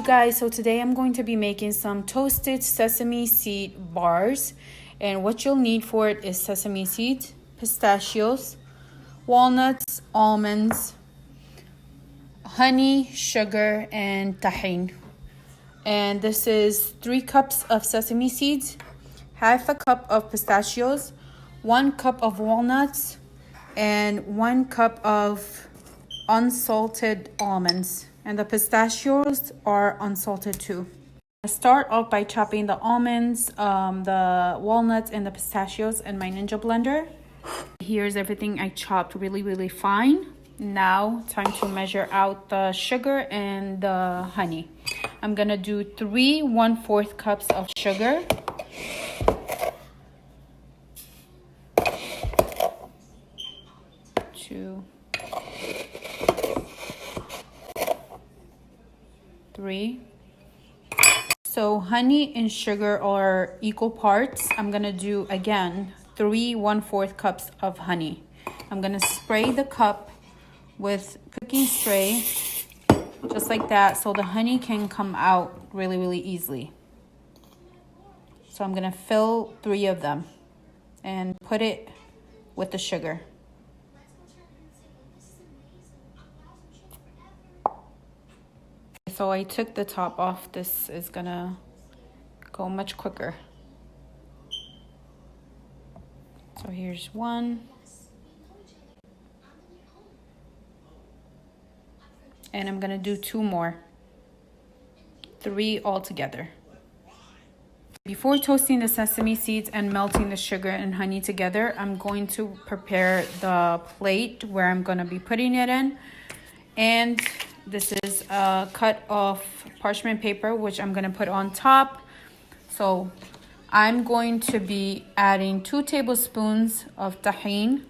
guys, so today I'm going to be making some toasted sesame seed bars, and what you'll need for it is sesame seeds, pistachios, walnuts, almonds, honey, sugar, and tahini. And this is 3 cups of sesame seeds, half a cup of pistachios, 1 cup of walnuts, and 1 cup of unsalted almonds. And the pistachios are unsalted too. I start off by chopping the almonds, the walnuts, and the pistachios in my Ninja blender. Here's everything I chopped really fine. Now time to measure out the sugar and the honey. I'm gonna do 3 1/4 cups of sugar. 2, 3. So honey and sugar are equal parts. I'm gonna do again 3 1/4 cups of honey. I'm gonna spray the cup with cooking spray just like that, so the honey can come out really easily. So I'm gonna fill 3 of them and put it with the sugar. So I took the top off. This is gonna go much quicker. So here's 1. And I'm gonna do 2 more. 3 altogether. Before toasting the sesame seeds and melting the sugar and honey together, I'm going to prepare the plate where I'm gonna be putting it in. And this is a cut of parchment paper, which I'm gonna put on top. So I'm going to be adding 2 tablespoons of tahini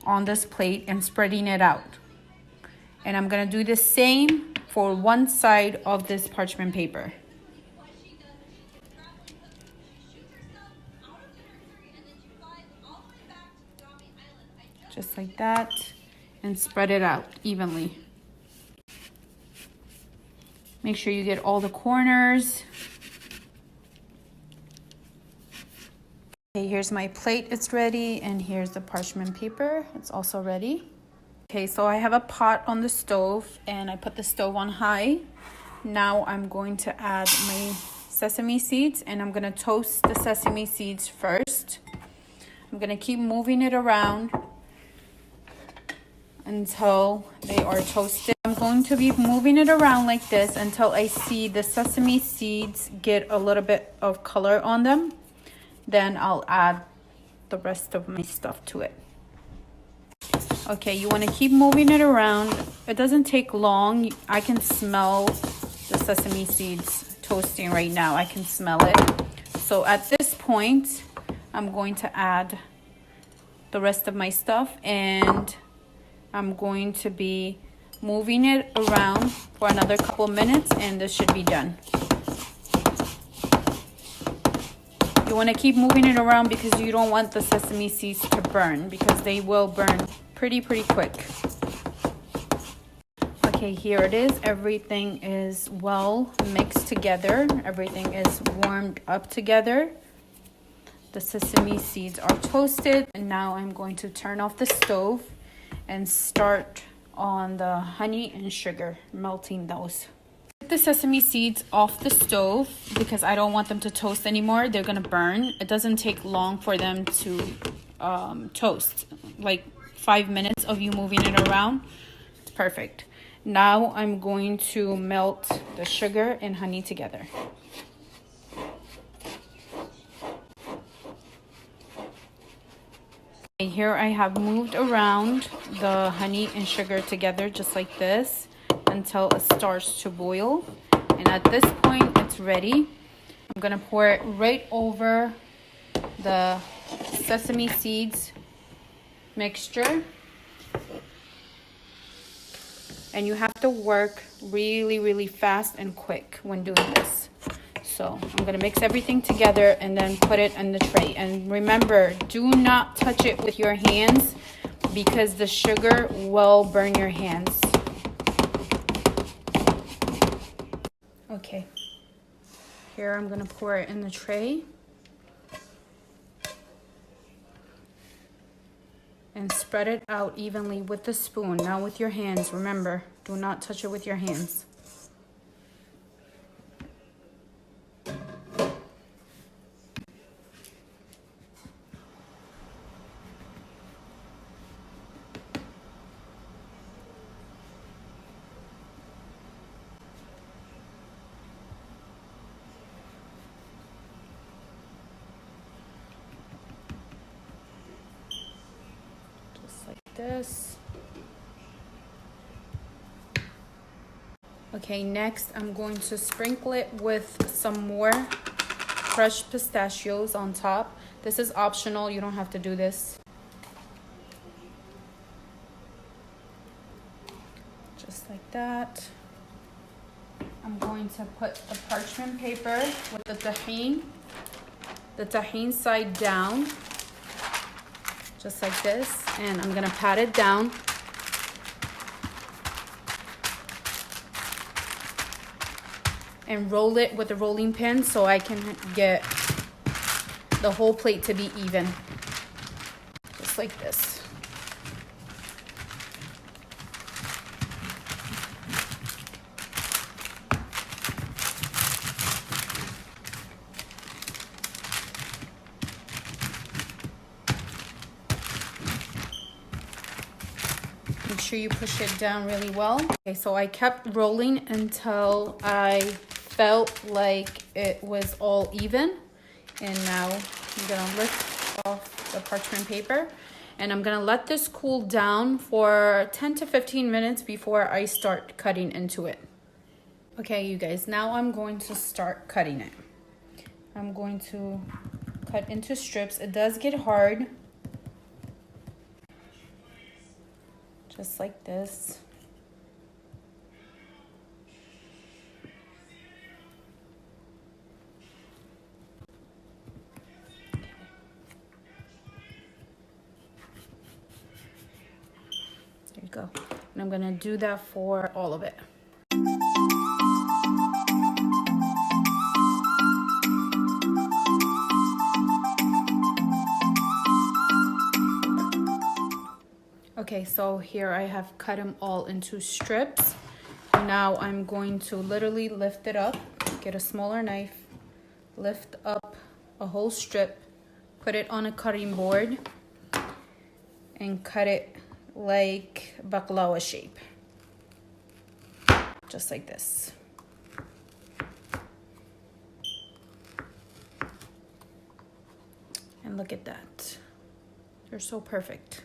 on this plate and spreading it out. And I'm gonna do the same for one side of this parchment paper. Just like that, and spread it out evenly. Make sure you get all the corners. Okay, here's my plate, it's ready, and here's the parchment paper, it's also ready. Okay, so I have a pot on the stove and I put the stove on high. Now I'm going to add my sesame seeds and I'm gonna toast the sesame seeds first. I'm gonna keep moving it around until they are toasted. I'm going to be moving it around like this until I see the sesame seeds get a little bit of color on them. Then I'll add the rest of my stuff to it. Okay, you want to keep moving it around. It doesn't take long. I can smell the sesame seeds toasting right now. I can smell it. So at this point, I'm going to add the rest of my stuff and I'm going to be moving it around for another couple minutes and this should be done. You want to keep moving it around because you don't want the sesame seeds to burn, because they will burn pretty quick. Okay, here it is. Everything is well mixed together. Everything is warmed up together. The sesame seeds are toasted. And now I'm going to turn off the stove and start on the honey and sugar, melting those. Take the sesame seeds off the stove because I don't want them to toast anymore. They're gonna burn. It doesn't take long for them to toast. Like 5 minutes of you moving it around, it's perfect. Now I'm going to melt the sugar and honey together. Here I have moved around the honey and sugar together just like this until it starts to boil. And at this point, it's ready. I'm gonna pour it right over the sesame seeds mixture. And you have to work really fast and quick when doing this. So I'm gonna mix everything together and then put it in the tray. And remember, do not touch it with your hands because the sugar will burn your hands. Okay, here I'm gonna pour it in the tray. And spread it out evenly with the spoon, not with your hands. Remember, do not touch it with your hands. This. Okay, next I'm going to sprinkle it with some more crushed pistachios on top. This is optional, you don't have to do this. Just like that. I'm going to put the parchment paper with the tahini side down. Just like this, and I'm gonna pat it down. And roll it with a rolling pin so I can get the whole plate to be even. Just like this. Make sure you push it down really well. Okay, so I kept rolling until I felt like it was all even. And now I'm gonna lift off the parchment paper and I'm gonna let this cool down for 10 to 15 minutes before I start cutting into it. Okay, you guys, now I'm going to start cutting it. I'm going to cut into strips. It does get hard. Just like this. There you go. And I'm gonna do that for all of it. Okay, so here I have cut them all into strips. Now I'm going to literally lift it up, get a smaller knife, lift up a whole strip, put it on a cutting board, and cut it like baklava shape. Just like this. And look at that. They're so perfect.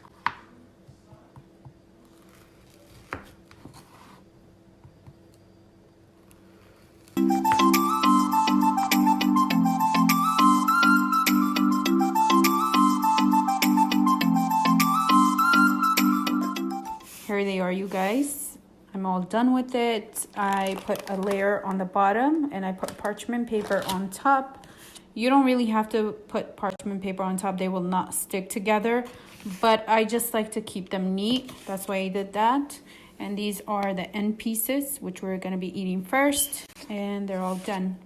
Here they are, you guys. I'm all done with it. I put a layer on the bottom and I put parchment paper on top. You don't really have to put parchment paper on top. They will not stick together, but I just like to keep them neat. That's why I did that. And these are the end pieces, which we're gonna be eating first, and they're all done.